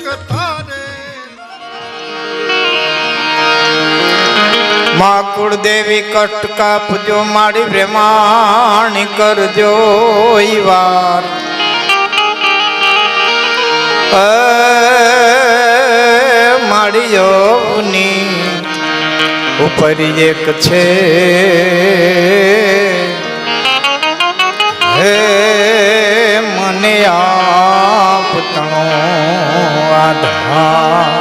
કથા રે માં કુળદેવી કષ્ટ કાપજો મારી પ્રેમાણી કરજો વાર મારી યોની ઉપર એક છે હે મને આપતણો આધાર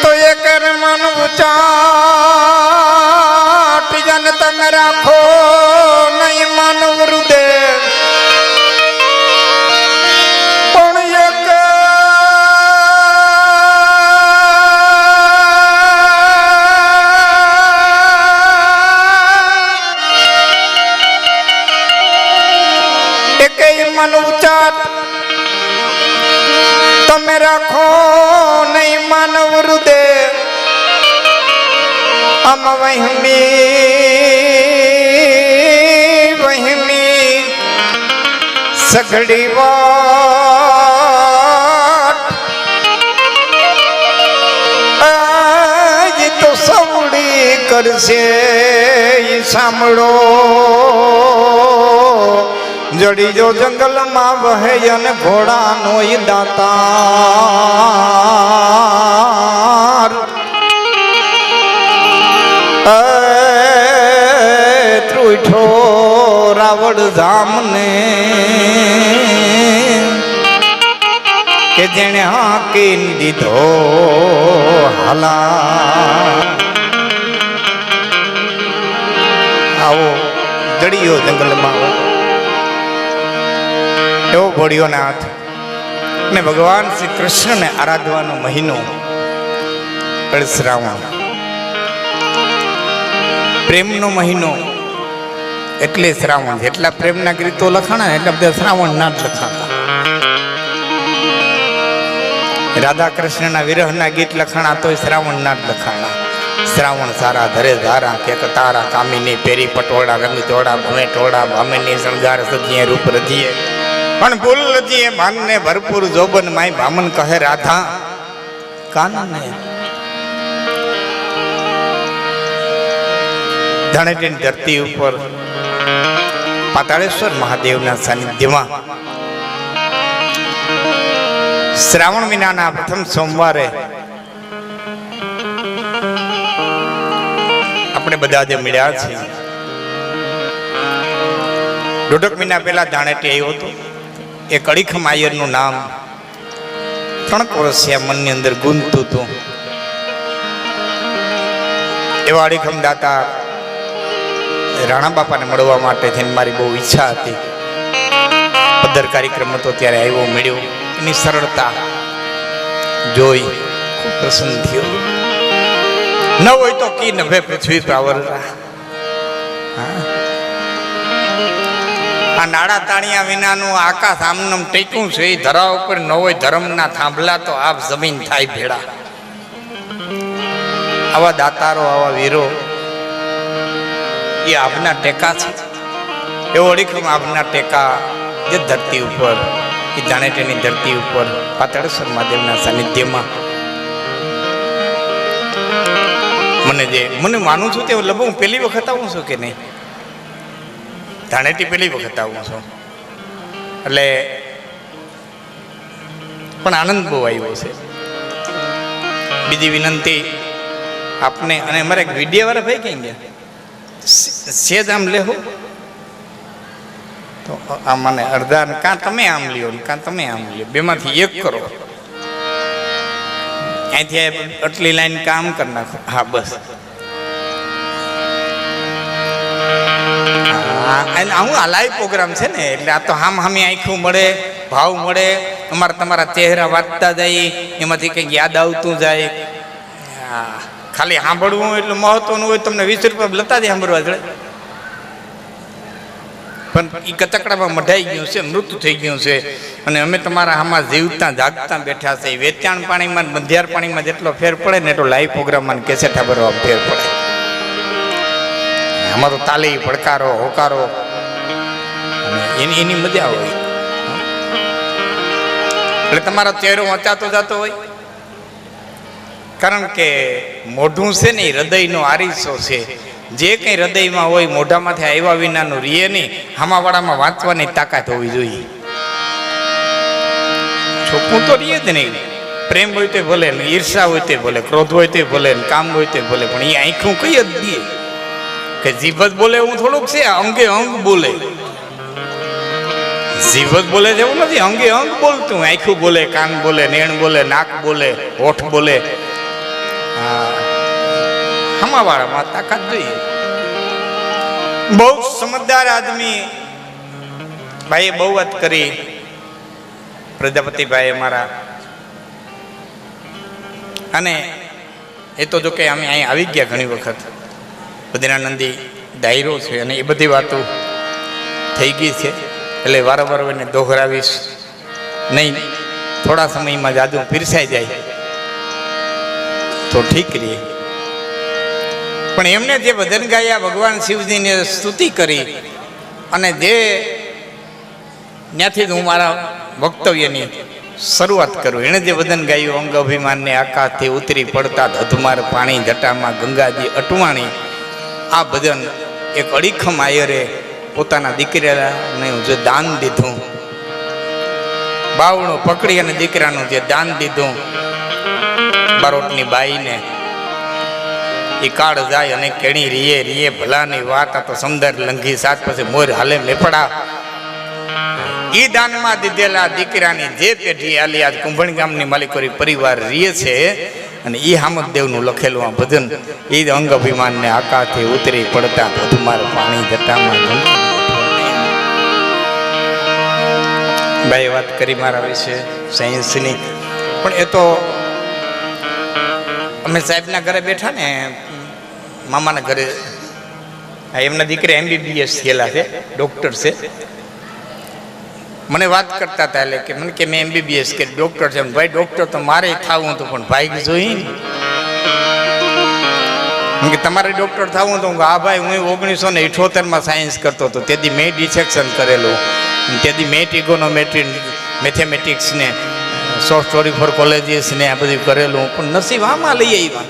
તો એ કર મન ઉચાટ જન તમે રાખો નહીં મન વૃદે પણ એક મન ઉચાટ તમે રાખો નહીં માનવ હૃદય અમ વહમી સઘડી વાત આજ તો સવડી કરશે સાંભળો જડી જો જંગલમાં વહે અને ઘોડાનો દાતાર ત્રુઠો રાવણ ધામને કે જેણે હાકી દીધો હાલા આવો જડિયો જંગલમાં એવો ભોળિયો નાથ ને ભગવાન શ્રી કૃષ્ણને આરાધવાનો મહિનો શ્રાવણ પ્રેમનો મહિનો એટલે શ્રાવણ જેટલા પ્રેમના ગીતો લખાણા એટલા બધા શ્રાવણ ના જ લખાતા રાધા કૃષ્ણના વિરહના ગીત લખાણા તોય શ્રાવણ ના જ લખાણા શ્રાવણ સારા ધરે ધારા કે તારા કામીની પેરી પટોળા રંગ જોડા ભમે ટોળા ભામેની શણગાર સજીએ રૂપ રજીએ પણ ભૂલ લજીએ માનને ભરપૂર જોબન માય ભામન કહે રાધા કાનને ધણેટીની ધરતી ઉપર પાતાળેશ્વર મહાદેવના સાનિધ્યમાં શ્રાવણ મહિનાના પ્રથમ સોમવારે આપણે બધા જે મળ્યા છીએ દોઢક મહિના પહેલા ધાણેટી આવ્યો હતો એક અડીખમ આયરનું નામ 3 વર્ષિયા મનની અંદર ગુંજતું હતું એવા અડીખમ દાતા રાણા બાપાને મળવા માટે થઈને મારી બહુ ઈચ્છા હતી પદ્ધર કાર્યક્રમ હતો ત્યારે આવ્યો મળ્યો એની સરળતા જોઈ ખૂબ પ્રસન્ન થયો ન હોય તો કી નભે પૃથ્વી પ્રાવરતા આ નાડા તાણિયા વિનાનું આકાશ આમનમ ટેકું છે એ ધરા ઉપર ન હોય ધર્મના થાંભલા તો આપ જમીન થાય ભેડા આવા દાતારો આવા વીરો એ આપના ટેકા છે એવો અડીખમ આપના ટેકા જે ધરતી ઉપર એ ધાણેટીની ધરતી ઉપર પાતાળેશ્વર મહાદેવના સાનિધ્યમાં મને માનું છું તે લગભગ હું પહેલી વખત આવું છું કે નહીં ધાણેટી પહેલી વખત આવું છું એટલે પણ આનંદ બહુ આવ્યો છે બીજી વિનંતી આપને અને અમારે એક વિડીયો વાળા ભાઈ કઈ ગયા સેજ આમ લેહો તો આ મને અડધા કાં તમે આમ લ્યો કાં તમે આમ લ્યો બેમાંથી એક કરો અહીંથી આટલી લાઈન કામ કરી નાખો હા બસ હું આ લાઈવ પ્રોગ્રામ છે ને એટલે આ તો હામી આંખું મળે ભાવ મળે અમારા તમારા ચહેરા વાંચતા જાય એમાંથી કંઈક યાદ આવતું જાય ખાલી સાંભળવું એટલું મહત્વનું હોય તમને 20 રૂપિયા લેતા જ સાંભળવા જોઈએ પણ એ કચકડામાં મઢાઈ ગયું છે મૃત્યુ થઈ ગયું છે અને અમે તમારા આમાં જીવતા જાગતા બેઠા છે વેચાણ પાણીમાં બંધિયાર પાણીમાં જેટલો ફેર પડે ને એટલો લાઈવ પ્રોગ્રામમાં કેસેટ ભરવા ફેર પડે આમાં તો તાલી પડકારો હોકારો એની મજા હોય. એટલે તમારો ચહેરો વંચાતો જતો હોય, કારણ કે મોઢું છે ને હૃદયનો આરીસો છે. જે કંઈ હૃદયમાં હોય મોઢામાંથી આવ્યા વિનાનું રીએ નહીં. હામાવાળામાં વાંચવાની તાકાત હોવી જોઈએ. છોકરું તો રીએ જ નહીં. પ્રેમ હોય તો ભલે ને, ઈર્ષા હોય તો ભલે, ક્રોધ હોય તો ભલે ને, કામ હોય તો ભલે, પણ એ આંખું કઈ જ દે કે જીભ જ બોલે એવું થોડુંક છે. અંગે અંગ બોલે. જીભ જ બોલે છે એવું નથી, અંગે અંગ બોલતું. આંખું બોલે, કાન બોલે, નેણ બોલે, નાક બોલે, હોઠ બોલે. હમાવાળામાં તાકાત જોઈએ. બહુ સમજદાર આદમી ભાઈએ બહુ વાત કરી. પ્રજાપતિ ભાઈ અમારા, અને એ તો જો કે અમે અહીં આવી ગયા ઘણી વખત. બદ્રીનાનંદી દાયરો છે અને એ બધી વાતો થઈ ગઈ છે, એટલે વારંવાર એને દોહરાવીશ નહીં. થોડા સમયમાં જાદુ પીરસાઈ જાય તો ઠીક રહે. પણ એમને જે ભજન ગાયા, ભગવાન શિવજીને સ્તુતિ કરી, અને જે ત્યાંથી જ હું મારા વક્તવ્યની શરૂઆત કરું. એણે જે ભજન ગાયું, અંગ અભિમાનને આકાશથી ઉતરી પડતા ધધમાર પાણી જટામાં ગંગાજી અટવાણી. આ ભજન એક અડીખમ આયરે પોતાના દીકરાને જે દાન દીધું, બાવણું પકડી અને દીકરાનું જે દાન દીધું બારોટની બાઈને, એ કાળ જાય અને કેણી રીએ રીએ ભલાની વાત. આ તો સમદર લંઘી સાત પછી મોર હાલે લેપડા. એ દાનમાં દીધેલા દીકરાની જે પેઢી આલી આજ કુંભણ ગામની માલિકોરી પરિવાર રીએ છે, અને એ હામદદેવનું લખેલું આ ભજન. એ જ અંગ અભિમાનને આકાશથી ઉતરી પડતા ધધમાર પાણી જટામાં. ભાઈ વાત કરી મારા વિશે સાયન્સની, પણ એ તો અમે સાહેબના ઘરે બેઠા ને, મામાના ઘરે. એમના દીકરા MBBS થયેલા છે, ડૉક્ટર છે. મને વાત કરતા હતા, એટલે કે મને કે મેં MBBS કે ડૉક્ટર છે. ભાઈ ડૉક્ટર તો મારે થવું હતું, પણ ભાઈ જોઈ ને કે તમારે ડૉક્ટર થવું હતું. હા ભાઈ, હું 1978માં સાયન્સ કરતો હતો. તેથી મેં ડિસેક્શન કરેલું, તેથી મેં ટ્રિગોનોમેટ્રી, મેથેમેટિક્સ ને શોર્ટ સ્ટોરી ફોર કોલેજીસ ને આ બધું કરેલું. પણ નસીબ આમાં લઈ આવ્યા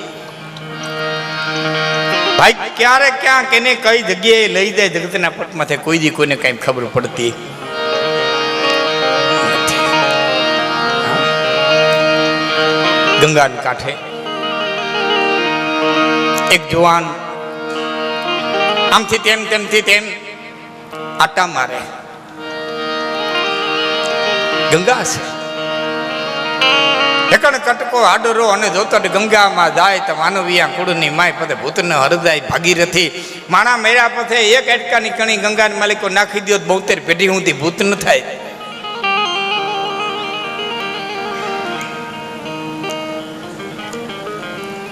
ભાઈ. ક્યારે ક્યાં કેને કઈ જગ્યાએ લઈ જાય જગતના પટમાંથી કોઈ દી કોઈને કઈ ખબર પડતી. ગંગાના કાંઠે એક જુવાન આમથી તેમ તેમથી તેમ આટા મારે. ગંગા છે, એકણ કટકો આડરો અને જોતટ ગંગામાં જાય તો માનવીયા કુળની માય પતે ભૂતને હરદાય ભાગીરથી. માણા મેળા પથે એક એટકાની કણી ગંગાના માલિકો નાખી દો 72 પેઢી હુંથી ભૂત ન થાય.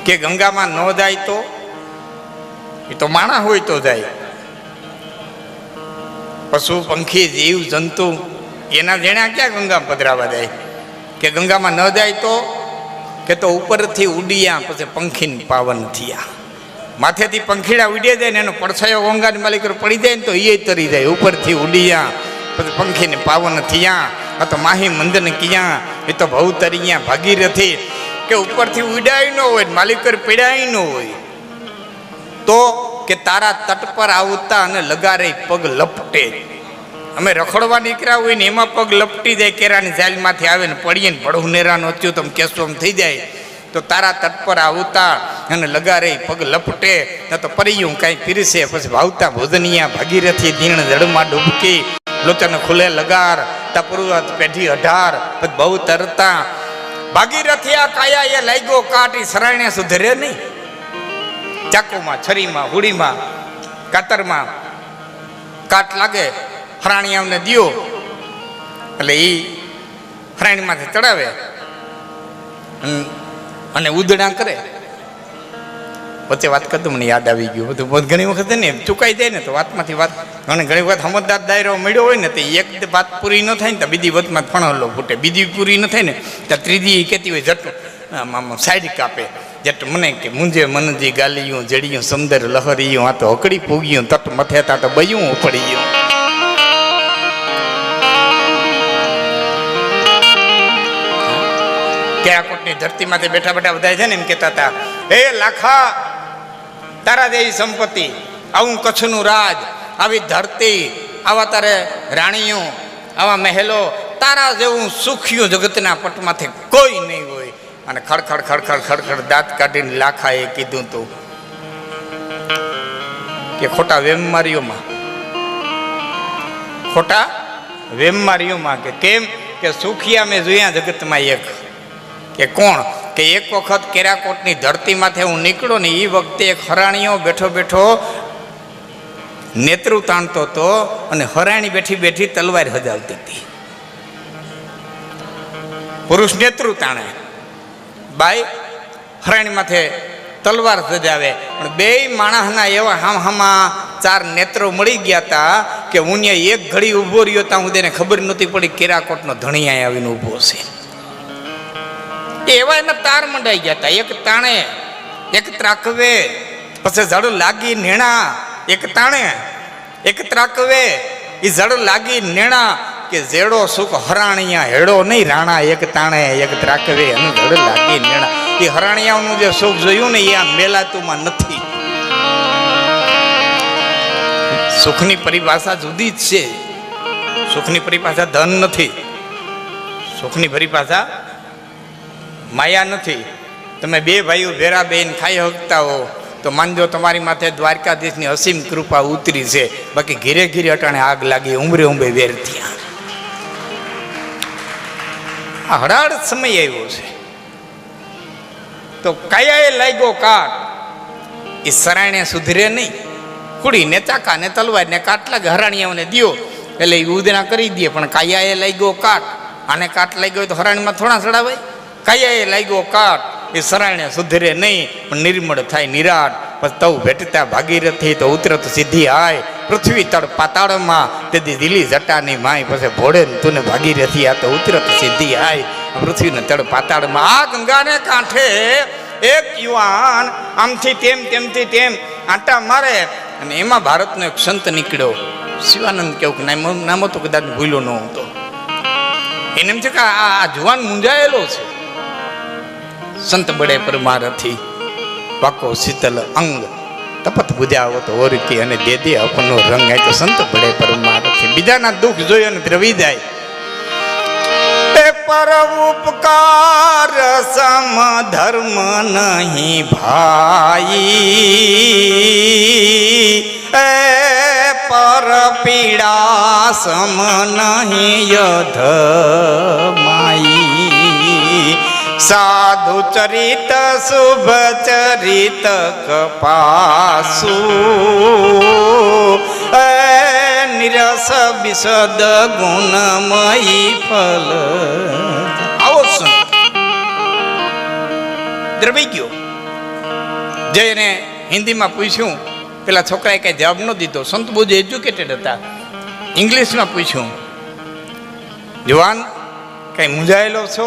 કે ગંગામાં ન જાય તો એ તો માણા હોય તો જાય. પશુ પંખી જીવ જંતુ એના જેણા ક્યાં ગંગા પધરાવા જાય. કે ગંગામાં ન જાય તો કે તો ઉપરથી ઉડિયા પછી પંખીને પાવન થયા. માથેથી પંખીડા ઉડે જાય ને એનો પડછાયો ગંગાની માલિક પડી જાય ને તો એ તરી જાય. ઉપરથી ઉડિયા પછી પંખીને પાવન થયા. આ તો માહી મંદન કિયા, એ તો ભવ તરિયા ભાગીરથી. કે ઉપરથી ઉડાય ન હોય, માલિકર પીડાય ન હોય તો કે તારા તટ પર આવતા અને લગારે પગ લપટે. અમે રખડવા નીકળ્યા હોય ને એમાં પગ લપટી જાય, કેરાની ઝાલમાંથી આવે ને પડીએ ને ભડું નેરાનું થયું તો કેસો થઈ જાય. તો તારા તટ પર આવતા અને લગારે પગ લપટે ન તો પરિયું કાંઈ પીરસે. પછી ભાવતા ભોજનિયા ભાગીરથી દીણ જળમાં ડૂબકી. લોચન ખુલે લગાર તપરુઆત પેઢી 18 પછી બહુ તરતા. ભાગીરથી આ કાયા એ લાગ્યો કાટી સરાયણે સુધરે નહીં. ચાકુમાં, છરીમાં, હુડીમાં, કાતરમાં કાટ લાગે. હરાણીયાઓને દિયો એટલે એ હરાણીમાંથી ચડાવે અને ઉદડા કરે. વચ્ચે વાત કરતો મને યાદ આવી ગયું બધું. ઘણી વખત ને ચૂકાઈ જાય ને તો વાતમાંથી વાત. અને ઘણી વખત સમજદાર દાયરો મળ્યો હોય ને તો એક વાત પૂરી ન થાય ને તો બીજી વાતમાં ફણલો ફૂટે. બીજી પૂરી ન થાય ને તો ત્રીજી કહેતી હોય જટું આમ સાઈડ કાપે જેટ મને કે મુંજે મનજી ગાલિયું જડિયું સમદર લહરિયું આ તો હકડી પૂગ્યું તટ મથે તા તો બયું ઉપડી ગયું. કેરાકોટની ધરતીમાંથી બેઠા બેઠા બધા છે ને એમ કહેતા હતા, હે લાખા તારા જેવી સંપત્તિ, આવું કચ્છનું રાજ, આવી ધરતી, આવા તારે રાણીઓ, આવા મહેલો, તારા જેવું સુખ્યું જગતના પટમાંથી કોઈ નહીં હોય. અને ખડખડ ખડખડ ખડખડ દાંત કાઢીને લાખાએ કીધું તું કે ખોટા વેમમારીઓમાં કે કેમ કે સુખિયા મેં જોયા જગતમાં એક કે કોણ કે એક વખત કેરાકોટની ધરતીમાંથી હું નીકળ્યો ને એ વખતે એક હરાણીઓ બેઠો બેઠો નેત્રું તાણતો હતો અને હરાણી બેઠી બેઠી તલવાર હજાવતી હતી. પુરુષ નેત્રું તાણે, બાઈ હરાણી માથે તલવાર સજાવે, પણ બે માણસના એવા હામહામાં ચાર નેત્રો મળી ગયા હતા કે હું એક ઘડી ઊભો રહ્યો ત્યાં હું તેને ખબર નહોતી પડી કેરાકોટનો ધણી અહીંયા આવીને ઊભો છે. એવા એના તાર મંડાઈ ગયા હતા, એક તાણે એક ત્રાકવે, પછી જડ લાગી નેણા, એક તાણે એક ત્રાકવે, એ જડ લાગી નેણા કે જેડો સુખ હરાણિયા હેડો નહીં રાણા, એક તાણે એક ત્રાકવે અને જડ લાગી નેણા. એ હરાણિયાનું જે સુખ જોયું ને એ આ મેલાતુમાં નથી. સુખની પરિભાષા જુદી જ છે. સુખની પરિભાષા ધન નથી, સુખની પરિભાષા માયા નથી. તમે બે ભાઈઓ ભેરા બેન ખાઈ શકતા હો તો માનજો તમારી માથે દ્વારકાધીશની અસીમ કૃપા ઉતરી છે. બાકી ઘીરે ઘીરે અટાણે આગ લાગી, ઉંબરે ઉંબે વેર થયા. આ હડાડ સમય આવ્યો છે તો કાયાએ લાગ્યો કાટ, એ સરાયણે સુધરે નહીં. કુડીને ચાકાને તલવારને કાટ લાગે, હરાણીયાઓને દિયો એટલે એ ઉદના કરી દે, પણ કાયાએ લાગ્યો કાટ. આને કાટ લાગ્યો હોય તો હરાણીમાં થોડા ચડાવાય. કાયાએ લાગ્યો કાટ, એ સરાયણે સુધરે નહીં, પણ નિર્મળ થાય નિરાટ. પછી તવ ભેટતા ભાગીરથી તો ઉતરત સીધી આય, પૃથ્વી તળ પાતાળમાં તેથી દિલી જટાની માય. પછી ભોળે તુને ભાગીરથી આ તો ઉતરત સીધી આય, પૃથ્વીને તળ પાતાળમાં. આ ગંગાને કાંઠે એક યુવાન આમથી તેમ તેમથી તેમ આંટા મારે, અને એમાં ભારતનો એક સંત નીકળ્યો, શિવાનંદ કેવું નામ હતું, કદાચ ભૂલ્યો ન હતો. એને એમ છે કે આ જુવાન મૂંઝાયેલો છે. સંત બળે પરમારથી વાકો શીતલ અંગ, તપત બુજાવો તો ઓરકી અને દે દે અપનો રંગ. તો સંત બળે પરમારથી બીજાના દુઃખ જોઈ અને દ્રવી જાય. પર ઉપકાર સમ ધર્મ નહીં ભાઈ, એ પર પીડા સમ નહીં યધ માઈ. સાધુ ચરિત શુભ ચરિત કપાસુ, નિરસ વિશદ ગુણમયી ફલ. આવો સંત દ્રવી ગયો. જઈને હિન્દીમાં પૂછ્યું, પેલા છોકરાએ કઈ જવાબ ન દીધો. સંત બહુ જ એજ્યુકેટેડ હતા. ઇંગ્લિશમાં પૂછ્યું, જવાન કઈ મૂંઝાયેલો છો?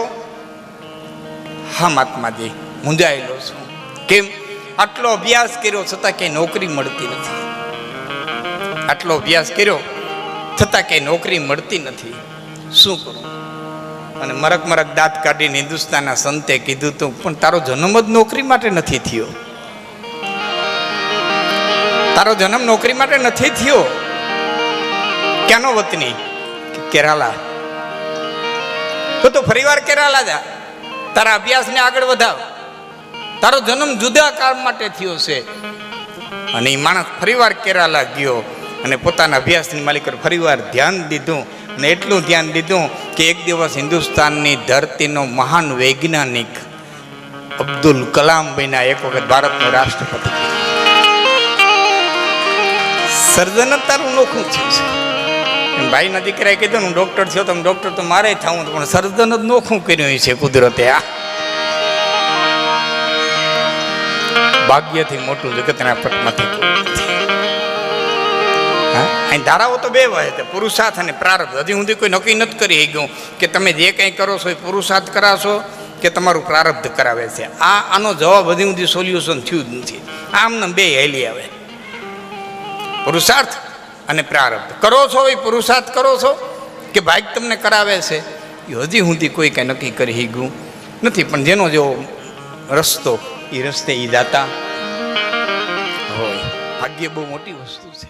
હા મહાત્માજી, મૂંઝાયેલો છું. કેમ? આટલો અભ્યાસ કર્યો છતાં કઈ નોકરી મળતી નથી. આટલો અભ્યાસ કર્યો છતાં કઈ નોકરી મળતી નથી, શું કરું? અને મરક મરક દાંત કાઢીને હિન્દુસ્તાનના સંતે કીધું તું, પણ તારો જન્મ જ નોકરી માટે નથી થયો. તારો જન્મ નોકરી માટે નથી થયો. ક્યાંનો વતની? કેરાલા. તો ફરીવાર કેરાલા જા, તારા અભ્યાસને આગળ વધાવ. તારો જન્મ જુદા કામ માટે થયો છે. અને એ માણસ ફરીવાર કેરાલા ગયો અને પોતાના અભ્યાસની માલિક ફરીવાર ધ્યાન દીધું. અને એટલું ધ્યાન દીધું કે એક દિવસ હિન્દુસ્તાનની ધરતીનો મહાન વૈજ્ઞાનિક અબ્દુલ કલામ બન્યા, એક વખત ભારતનો રાષ્ટ્રપતિ. સર્જન તારું નોખું થયું છે. ભાઈના દીકરાએ કીધું હું ડોક્ટર થયો તો ડોક્ટર તો મારે થવું, પણ સર્જન જ નોખું કર્યું છે કુદરતે. આ ભાગ્યથી મોટું જગતના પટમાંથી અહીં ધારાઓ તો બે હોય છે, પુરુષાર્થ અને પ્રારબ્ધ. હજી સુધી કોઈ નક્કી નથી કરી ગયું કે તમે જે કંઈ કરો છો એ પુરુષાર્થ કરાશો કે તમારું પ્રારબ્ધ કરાવે છે. આનો જવાબ હજી સુધી સોલ્યુશન થયું જ નથી. આમને બે હેલી આવે, પુરુષાર્થ અને પ્રારબ્ધ. કરો છો એ પુરુષાર્થ કરો છો કે ભાગ તમને કરાવે છે એ હજી સુધી કોઈ કાંઈ નક્કી કરી ગયું નથી. પણ જેનો જો રસ્તો એ રસ્તે એ દાતા હોય. ભાગ્ય બહુ મોટી વસ્તુ છે.